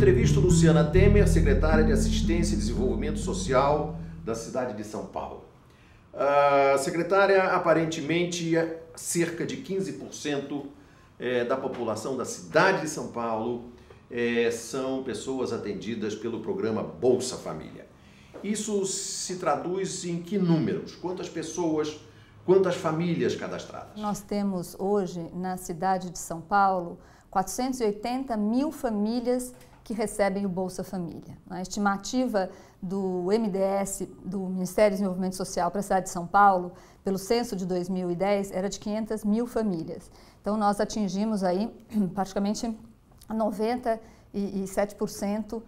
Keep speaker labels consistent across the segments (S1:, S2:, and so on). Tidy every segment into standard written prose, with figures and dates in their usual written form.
S1: entrevisto Luciana Temer, secretária de Assistência e Desenvolvimento Social da cidade de São Paulo. Secretária, aparentemente, cerca de 15% da população da cidade de São Paulo são pessoas atendidas pelo programa Bolsa Família. Isso se traduz em que números? Quantas pessoas, quantas famílias cadastradas?
S2: Nós temos hoje, na cidade de São Paulo, 480 mil famílias que recebem o Bolsa Família. A estimativa do MDS, do Ministério do Desenvolvimento Social para a cidade de São Paulo, pelo censo de 2010, era de 500 mil famílias. Então, nós atingimos aí praticamente 97%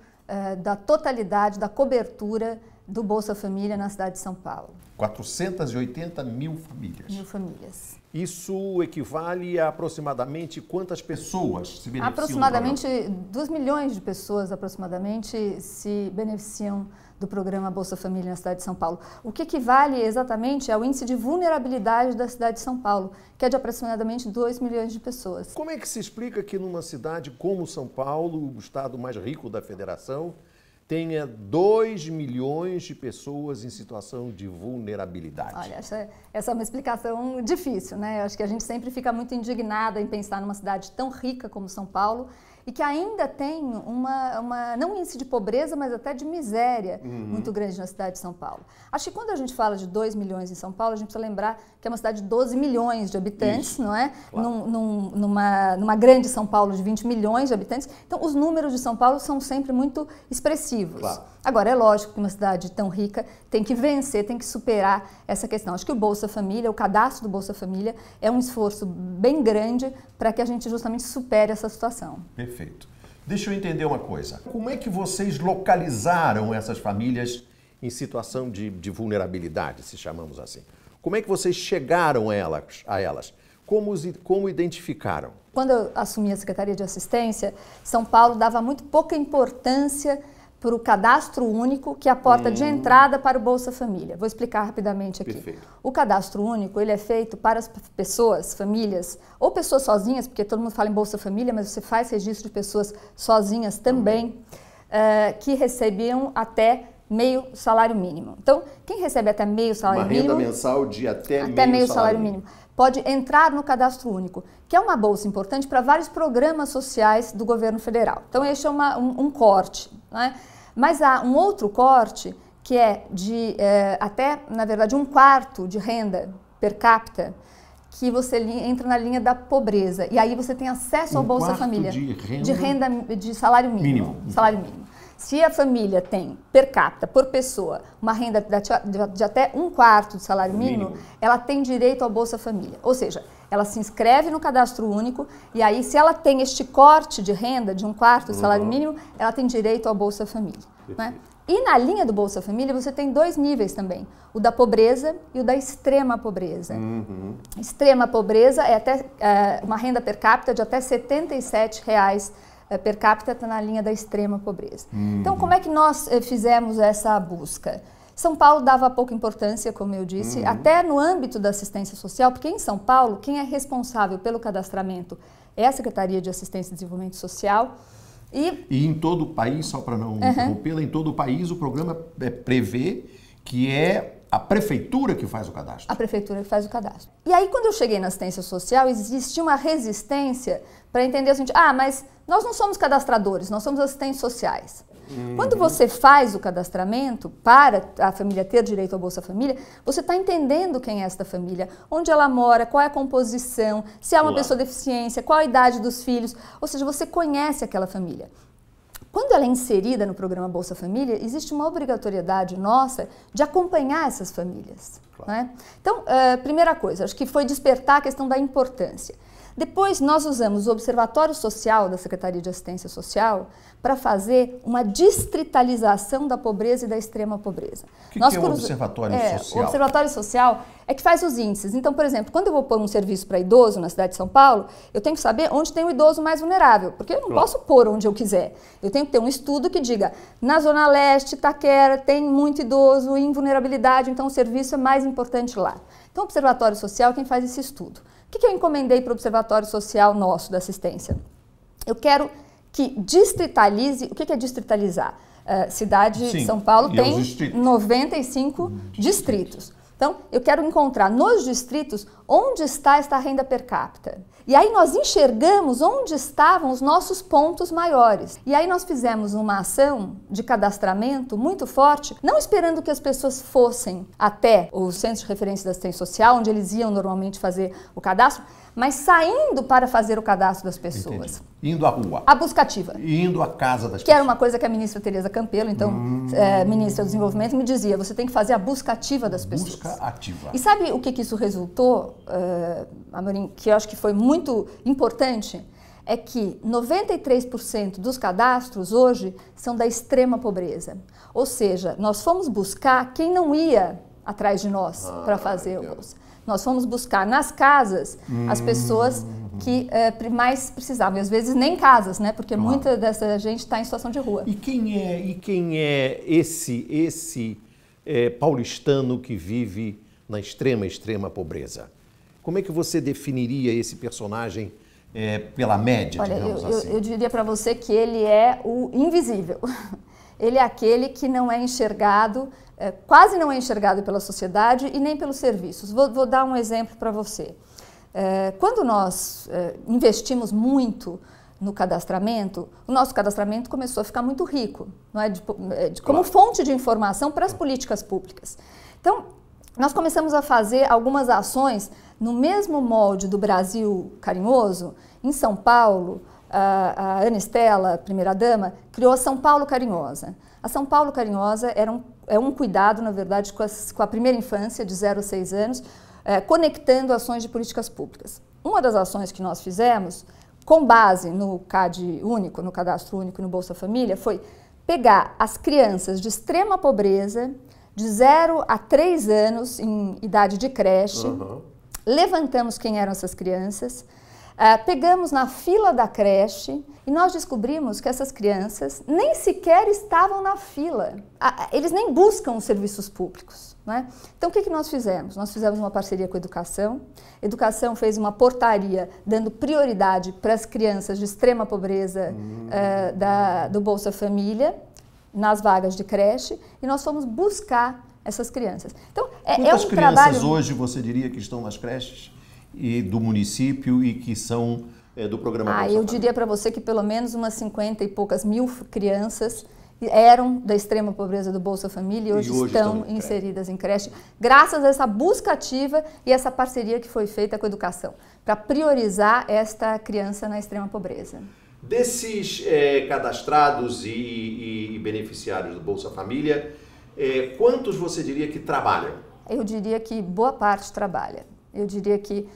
S2: da totalidade da cobertura do Bolsa Família na cidade de São Paulo.
S1: 480 mil famílias.
S2: Mil famílias.
S1: Isso equivale a aproximadamente quantas pessoas se beneficiam?
S2: Aproximadamente 2 milhões de pessoas aproximadamente se beneficiam do programa Bolsa Família na cidade de São Paulo. O que equivale exatamente ao índice de vulnerabilidade da cidade de São Paulo, que é de aproximadamente 2 milhões de pessoas.
S1: Como é que se explica que numa cidade como São Paulo, o estado mais rico da federação, tenha 2 milhões de pessoas em situação de vulnerabilidade?
S2: Olha, essa é uma explicação difícil, né? Eu acho que a gente sempre fica muito indignada em pensar numa cidade tão rica como São Paulo e que ainda tem não um índice de pobreza, mas até de miséria muito grande na cidade de São Paulo. Acho que quando a gente fala de 2 milhões em São Paulo, a gente precisa lembrar que é uma cidade de 12 milhões de habitantes, não é? Claro. Numa grande São Paulo de 20 milhões de habitantes. Então, os números de São Paulo são sempre muito expressivos. Claro. Agora, é lógico que uma cidade tão rica tem que vencer, tem que superar essa questão. Acho que o Bolsa Família, o cadastro do Bolsa Família, é um esforço bem grande para que a gente justamente supere essa situação.
S1: Perfeito. Deixa eu entender uma coisa. Como é que vocês localizaram essas famílias em situação de vulnerabilidade, se chamamos assim? Como é que vocês chegaram a elas? Como identificaram?
S2: Quando eu assumi a Secretaria de Assistência, São Paulo dava muito pouca importância para o cadastro único, que é a porta de entrada para o Bolsa Família. Vou explicar rapidamente aqui.
S1: Perfeito.
S2: O cadastro único, ele é feito para as pessoas, famílias, ou pessoas sozinhas, porque todo mundo fala em Bolsa Família, mas você faz registro de pessoas sozinhas também, que recebiam até meio salário mínimo. Então, quem recebe até meio salário mínimo...
S1: Uma renda mensal de até
S2: meio salário mínimo. Pode entrar no cadastro único, que é uma bolsa importante para vários programas sociais do governo federal. Então, esse é um corte, né? Mas há um outro corte que é de até, na verdade, 1/4 de renda per capita, que você entra na linha da pobreza. E aí você tem acesso ao Bolsa Família. De renda de salário mínimo. Salário mínimo. Se a família tem, per capita, por pessoa, uma renda de até 1/4 do salário mínimo, ela tem direito ao Bolsa Família. Ou seja, ela se inscreve no cadastro único e aí, se ela tem este corte de renda de 1/4 do salário mínimo, ela tem direito ao Bolsa Família. Né? E na linha do Bolsa Família, você tem 2 níveis também, o da pobreza e o da extrema pobreza. Extrema pobreza é até uma renda per capita de até R$ 77 per capita, está na linha da extrema pobreza. Então, como é que nós fizemos essa busca? São Paulo dava pouca importância, como eu disse, até no âmbito da assistência social, porque em São Paulo, quem é responsável pelo cadastramento é a Secretaria de Assistência e Desenvolvimento Social. E
S1: em todo o país, só para não interrompê-la, em todo o país o programa prevê que é a prefeitura que faz o cadastro.
S2: A prefeitura que faz o cadastro. E aí, quando eu cheguei na assistência social, existia uma resistência para entender o seguinte: mas nós não somos cadastradores, nós somos assistentes sociais. Quando você faz o cadastramento para a família ter direito ao Bolsa Família, você está entendendo quem é esta família, onde ela mora, qual é a composição, se é uma pessoa deficiência, qual a idade dos filhos, ou seja, você conhece aquela família. Quando ela é inserida no programa Bolsa Família, existe uma obrigatoriedade nossa de acompanhar essas famílias. Claro. Né? Então, primeira coisa, acho que foi despertar a questão da importância. Depois, nós usamos o Observatório Social da Secretaria de Assistência Social para fazer uma distritalização da pobreza e da extrema pobreza.
S1: O que é o Observatório Social?
S2: O Observatório Social é que faz os índices. Então, por exemplo, quando eu vou pôr um serviço para idoso na cidade de São Paulo, eu tenho que saber onde tem o idoso mais vulnerável, porque eu não posso pôr onde eu quiser. Eu tenho que ter um estudo que diga, na Zona Leste, Itaquera, tem muito idoso em vulnerabilidade, então o serviço é mais importante lá. Então, o Observatório Social é quem faz esse estudo. O que eu encomendei para o Observatório Social nosso da assistência? Eu quero que distritalize. O que é distritalizar? Cidade de São Paulo tem 95 distritos. Então, eu quero encontrar nos distritos onde está esta renda per capita. E aí nós enxergamos onde estavam os nossos pontos maiores. E aí nós fizemos uma ação de cadastramento muito forte, não esperando que as pessoas fossem até os centros de referência da assistência social, onde eles iam normalmente fazer o cadastro, mas saindo para fazer o cadastro das pessoas.
S1: Entendi. Indo à rua.
S2: A buscativa.
S1: Indo à casa das pessoas.
S2: Que era uma coisa que a ministra Tereza Campelo, então ministra do Desenvolvimento, me dizia, você tem que fazer a busca ativa das pessoas. Busca ativa. E sabe o que isso resultou, Amorim, que eu acho que foi muito importante? É que 93% dos cadastros hoje são da extrema pobreza. Ou seja, nós fomos buscar quem não ia atrás de nós para fazer o bolsa. Nós fomos buscar nas casas as pessoas que mais precisavam, e às vezes nem casas, né? Porque muita dessa gente está em situação de rua.
S1: E quem é esse paulistano que vive na extrema pobreza? Como é que você definiria esse personagem pela média, digamos assim?
S2: Eu diria para você que ele é o invisível. Ele é aquele que não é enxergado, quase não é enxergado pela sociedade e nem pelos serviços. Vou dar um exemplo para você. Quando nós investimos muito no cadastramento, o nosso cadastramento começou a ficar muito rico, não é? Como fonte de informação para as políticas públicas. Então, nós começamos a fazer algumas ações no mesmo molde do Brasil Carinhoso. Em São Paulo, a Ana Estela, primeira-dama, criou a São Paulo Carinhosa. A São Paulo Carinhosa é um cuidado, na verdade, com a primeira infância, de 0 a 6 anos, conectando ações de políticas públicas. Uma das ações que nós fizemos, com base no CAD único, no Cadastro Único e no Bolsa Família, foi pegar as crianças de extrema pobreza, de 0 a 3 anos, em idade de creche, levantamos quem eram essas crianças, pegamos na fila da creche e nós descobrimos que essas crianças nem sequer estavam na fila. Eles nem buscam os serviços públicos, né? Então, o que nós fizemos? Nós fizemos uma parceria com a Educação. A Educação fez uma portaria dando prioridade para as crianças de extrema pobreza do Bolsa Família, nas vagas de creche, e nós fomos buscar essas crianças. Então,
S1: quantas crianças hoje você diria que estão nas creches e do município e que são do programa Bolsa
S2: Família? Eu diria para você que pelo menos umas 50 e poucas mil crianças eram da extrema pobreza do Bolsa Família e hoje estão inseridas em creche, graças a essa busca ativa e essa parceria que foi feita com a Educação, para priorizar esta criança na extrema pobreza.
S1: Desses cadastrados e beneficiários do Bolsa Família, quantos você diria que trabalham?
S2: Eu diria que boa parte trabalha. Eu diria que,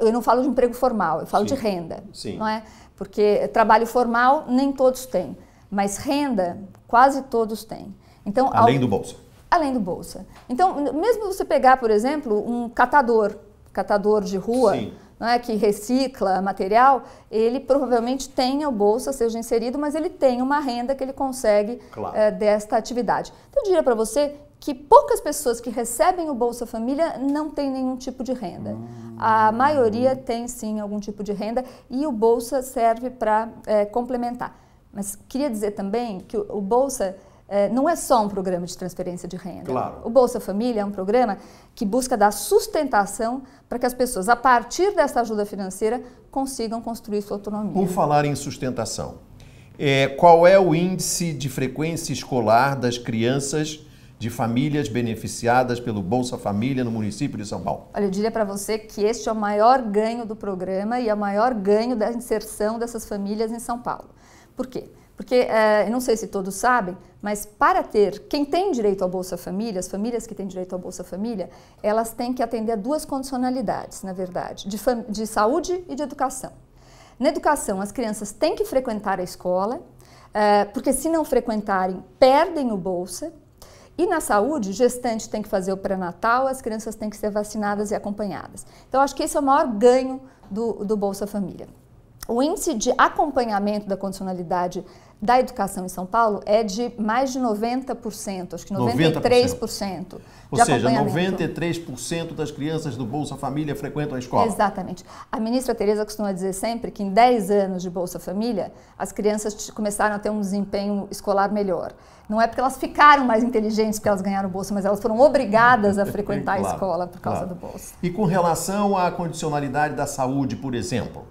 S2: eu não falo de emprego formal, eu falo de renda, não é? Porque trabalho formal nem todos têm, mas renda quase todos têm. Então,
S1: além do Bolsa?
S2: Além do Bolsa. Então, mesmo você pegar, por exemplo, um catador de rua, não é, que recicla material, ele provavelmente tenha o Bolsa, seja inserido, mas ele tem uma renda que ele consegue desta atividade. Então, eu diria para você que poucas pessoas que recebem o Bolsa Família não têm nenhum tipo de renda. A maioria tem sim algum tipo de renda e o Bolsa serve para complementar. Mas queria dizer também que o Bolsa não é só um programa de transferência de renda.
S1: Claro.
S2: O Bolsa Família é um programa que busca dar sustentação para que as pessoas, a partir dessa ajuda financeira, consigam construir sua autonomia.
S1: Por falar em sustentação, qual é o índice de frequência escolar das crianças de famílias beneficiadas pelo Bolsa Família no município de São Paulo?
S2: Olha, eu diria para você que este é o maior ganho do programa e é o maior ganho da inserção dessas famílias em São Paulo. Por quê? Porque, eu não sei se todos sabem, mas para quem tem direito ao Bolsa Família, as famílias que têm direito ao Bolsa Família, elas têm que atender a 2 condicionalidades, na verdade, de saúde e de educação. Na educação, as crianças têm que frequentar a escola, porque se não frequentarem, perdem o Bolsa. E na saúde, gestante tem que fazer o pré-natal, as crianças têm que ser vacinadas e acompanhadas. Então, acho que esse é o maior ganho do Bolsa Família. O índice de acompanhamento da condicionalidade da educação em São Paulo é de mais de 90%, acho que 93%.
S1: Ou seja, 93% das crianças do Bolsa Família frequentam a escola.
S2: Exatamente. A ministra Tereza costuma dizer sempre que em 10 anos de Bolsa Família, as crianças começaram a ter um desempenho escolar melhor. Não é porque elas ficaram mais inteligentes porque elas ganharam Bolsa, mas elas foram obrigadas a frequentar a escola por causa do Bolsa.
S1: E com relação à condicionalidade da saúde, por exemplo,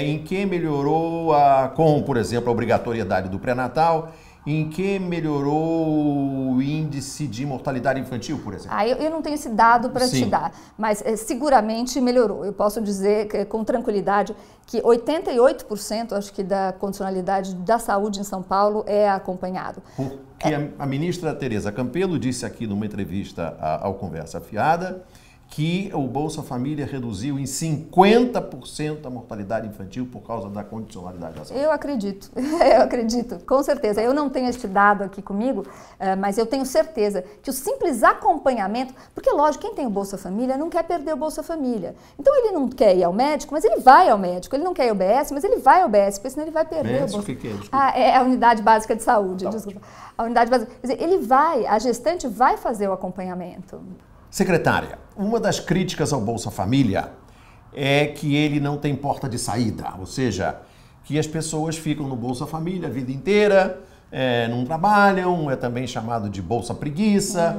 S1: em que melhorou, com, por exemplo, a obrigatoriedade do pré-natal, em que melhorou o índice de mortalidade infantil, por exemplo?
S2: Eu não tenho esse dado para te dar, mas seguramente melhorou. Eu posso dizer com tranquilidade que 88%, acho que, da condicionalidade da saúde em São Paulo é acompanhado.
S1: Porque a ministra Tereza Campelo disse aqui numa entrevista ao Conversa Fiada que o Bolsa Família reduziu em 50% a mortalidade infantil por causa da condicionalidade da saúde.
S2: Eu acredito, com certeza. Eu não tenho este dado aqui comigo, mas eu tenho certeza que o simples acompanhamento, porque lógico, quem tem o Bolsa Família não quer perder o Bolsa Família. Então ele não quer ir ao médico, mas ele vai ao médico. Ele não quer ir ao BS, mas ele vai ao BS, porque senão ele vai perder o Bolsa Família. É a Unidade Básica de Saúde, desculpa. A Unidade Básica, quer dizer, a gestante vai fazer o acompanhamento.
S1: Secretária, uma das críticas ao Bolsa Família é que ele não tem porta de saída, ou seja, que as pessoas ficam no Bolsa Família a vida inteira, não trabalham, é também chamado de Bolsa Preguiça.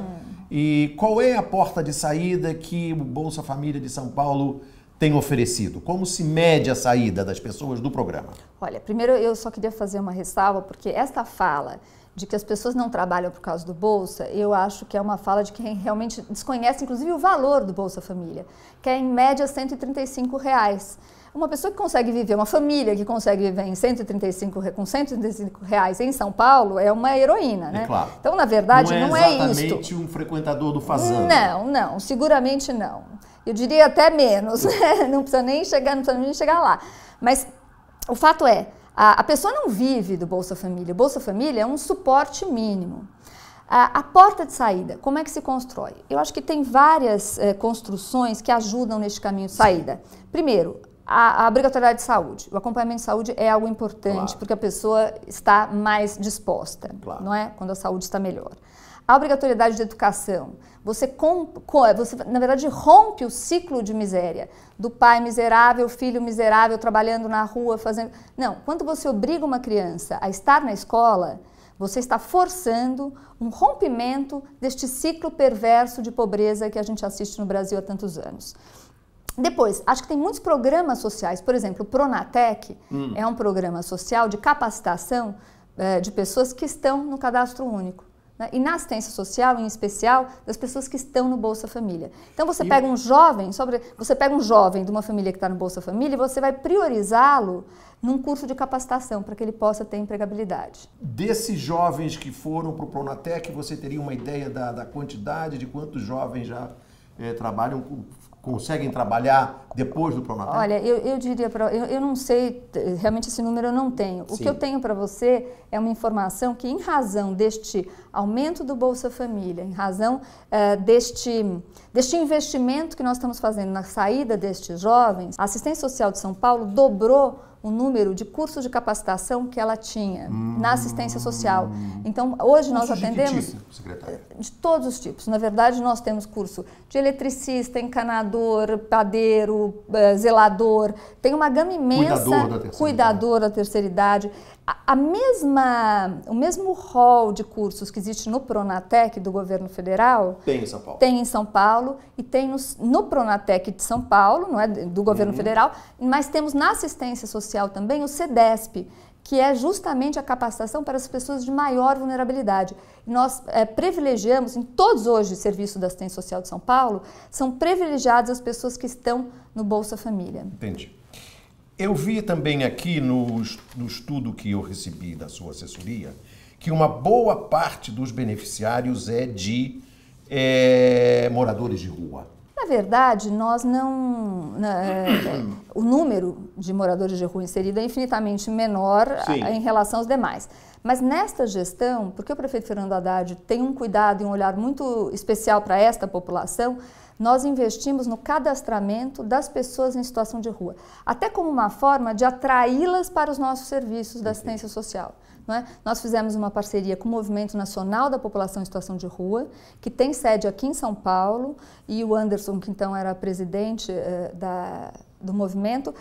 S1: E qual é a porta de saída que o Bolsa Família de São Paulo tem oferecido? Como se mede a saída das pessoas do programa?
S2: Olha, primeiro eu só queria fazer uma ressalva, porque esta fala de que as pessoas não trabalham por causa do Bolsa, eu acho que é uma fala de quem realmente desconhece, inclusive, o valor do Bolsa Família, que é, em média, R$ 135. Uma pessoa que consegue viver, uma família que consegue viver com R$ 135 em São Paulo é uma heroína, né?
S1: Claro.
S2: Então, na verdade, não é isto.
S1: Não é exatamente um frequentador do Fazano.
S2: Não, seguramente não. Eu diria até menos, né? Não precisa nem chegar lá. Mas o fato é, a pessoa não vive do Bolsa Família. O Bolsa Família é um suporte mínimo. A porta de saída, como é que se constrói? Eu acho que tem várias construções que ajudam neste caminho de saída. Primeiro, a obrigatoriedade de saúde. O acompanhamento de saúde é algo importante, porque a pessoa está mais disposta, não é? Quando a saúde está melhor. A obrigatoriedade de educação. Você, na verdade, rompe o ciclo de miséria. Do pai miserável, filho miserável, trabalhando na rua, fazendo... Não, quando você obriga uma criança a estar na escola, você está forçando um rompimento deste ciclo perverso de pobreza que a gente assiste no Brasil há tantos anos. Depois, acho que tem muitos programas sociais. Por exemplo, o Pronatec é um programa social de capacitação de pessoas que estão no cadastro único. E na assistência social, em especial, das pessoas que estão no Bolsa Família. Então você pega um jovem, de uma família que está no Bolsa Família e você vai priorizá-lo num curso de capacitação para que ele possa ter empregabilidade.
S1: Desses jovens que foram para o Pronatec, você teria uma ideia da quantidade de quantos jovens já trabalham, conseguem trabalhar depois do Pronatec?
S2: Olha, eu diria, eu não sei, realmente esse número eu não tenho. O que eu tenho para você é uma informação que, em razão deste aumento do Bolsa Família, em razão deste investimento que nós estamos fazendo na saída destes jovens, a Assistência Social de São Paulo dobrou o número de cursos de capacitação que ela tinha na assistência social. Então, hoje nós atendemos...
S1: De que tipo, secretária?
S2: De todos os tipos. Na verdade, nós temos curso de eletricista, encanador, padeiro, zelador. Tem uma gama imensa... Cuidador da terceira idade. O mesmo rol de cursos que existe no Pronatec do governo federal...
S1: Tem em São Paulo.
S2: Tem em São Paulo e tem no Pronatec de São Paulo, não é, do governo federal, mas temos na assistência social também o CEDESP, que é justamente a capacitação para as pessoas de maior vulnerabilidade. Nós privilegiamos, em todos hoje os serviços da assistência social de São Paulo, são privilegiadas as pessoas que estão no Bolsa Família.
S1: Entendi. Eu vi também aqui no estudo que eu recebi da sua assessoria que uma boa parte dos beneficiários é de moradores de rua.
S2: Na verdade, nós não... o número de moradores de rua inserido é infinitamente menor em relação aos demais. Mas nesta gestão, porque o prefeito Fernando Haddad tem um cuidado e um olhar muito especial para esta população, nós investimos no cadastramento das pessoas em situação de rua, até como uma forma de atraí-las para os nossos serviços da assistência social. não é? Nós fizemos uma parceria com o Movimento Nacional da População em Situação de Rua, que tem sede aqui em São Paulo, e o Anderson, que então era presidente do movimento,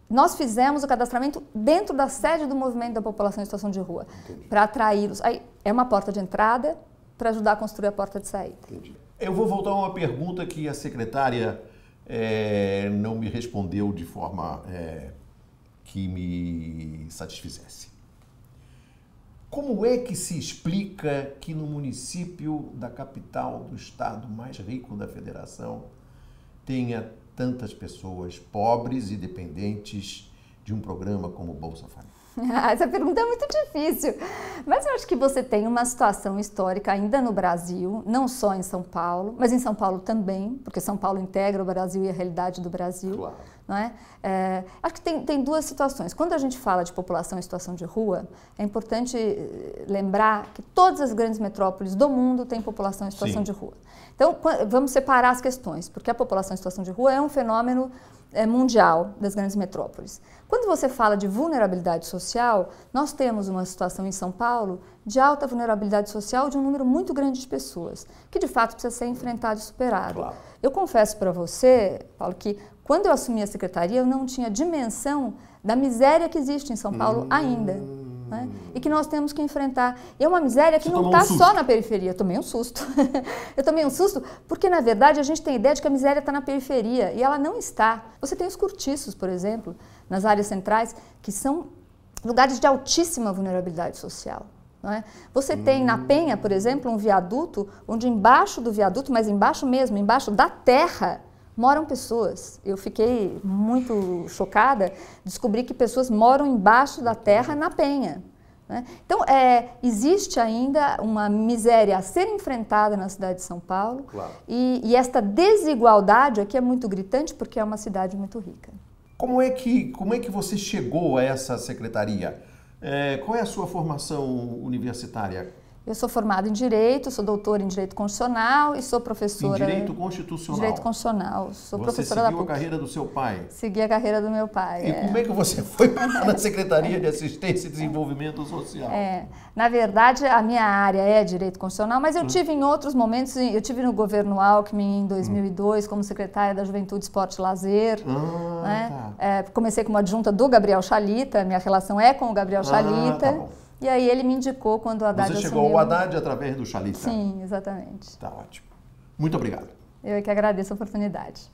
S2: nós fizemos o cadastramento dentro da sede do Movimento da População em Situação de Rua, para atraí-los. Aí é uma porta de entrada para ajudar a construir a porta de saída.
S1: Entendi. Eu vou voltar a uma pergunta que a secretária não me respondeu de forma que me satisfizesse. Como é que se explica que no município da capital do estado mais rico da federação tenha tantas pessoas pobres e dependentes de um programa como o Bolsa Família?
S2: Essa pergunta é muito difícil, mas eu acho que você tem uma situação histórica ainda no Brasil, não só em São Paulo, mas em São Paulo também, porque São Paulo integra o Brasil e a realidade do Brasil.
S1: Claro.
S2: Não é? Acho que tem duas situações. Quando a gente fala de população em situação de rua, é importante lembrar que todas as grandes metrópoles do mundo têm população em situação
S1: Sim.
S2: de rua. Então, vamos separar as questões, porque a população em situação de rua é um fenômeno mundial das grandes metrópoles. Quando você fala de vulnerabilidade social, nós temos uma situação em São Paulo de alta vulnerabilidade social de um número muito grande de pessoas, que de fato precisa ser enfrentado e superado.
S1: Claro.
S2: Eu confesso para você, Paulo, que quando eu assumi a secretaria, eu não tinha dimensão da miséria que existe em São Paulo ainda. Né? E que nós temos que enfrentar. E é uma miséria que não está só na periferia. Eu tomei um susto. Eu tomei um susto porque, na verdade, a gente tem a ideia de que a miséria está na periferia e ela não está. Você tem os cortiços, por exemplo, nas áreas centrais, que são lugares de altíssima vulnerabilidade social. Não é? Você tem na Penha, por exemplo, um viaduto onde embaixo do viaduto, mas embaixo mesmo, embaixo da terra, moram pessoas. Eu fiquei muito chocada, descobri que pessoas moram embaixo da terra na Penha. Né? Então, existe ainda uma miséria a ser enfrentada na cidade de São Paulo.
S1: Claro.
S2: E esta desigualdade aqui é muito gritante porque é uma cidade muito rica.
S1: Como é que você chegou a essa secretaria? Qual é a sua formação universitária?
S2: Eu sou formada em Direito, sou doutora em Direito Constitucional e sou professora...
S1: Em Direito Constitucional?
S2: Direito Constitucional. Sou professora
S1: Você
S2: da
S1: seguiu a
S2: PUC.
S1: carreira do seu pai?
S2: Segui a carreira do meu pai.
S1: E como é que você foi parar na Secretaria de Assistência e Desenvolvimento Social?
S2: Na verdade, a minha área é Direito Constitucional, mas eu tive em outros momentos, eu tive no governo Alckmin em 2002 como secretária da Juventude, Esporte e Lazer. Né? Comecei como adjunta do Gabriel Chalita, minha relação é com o Gabriel Chalita.
S1: Tá bom.
S2: E aí ele me indicou quando o Haddad
S1: assumiu. Você chegou ao Haddad através do Chalita?
S2: Sim, exatamente.
S1: Tá ótimo. Muito obrigado.
S2: Eu é que agradeço a oportunidade.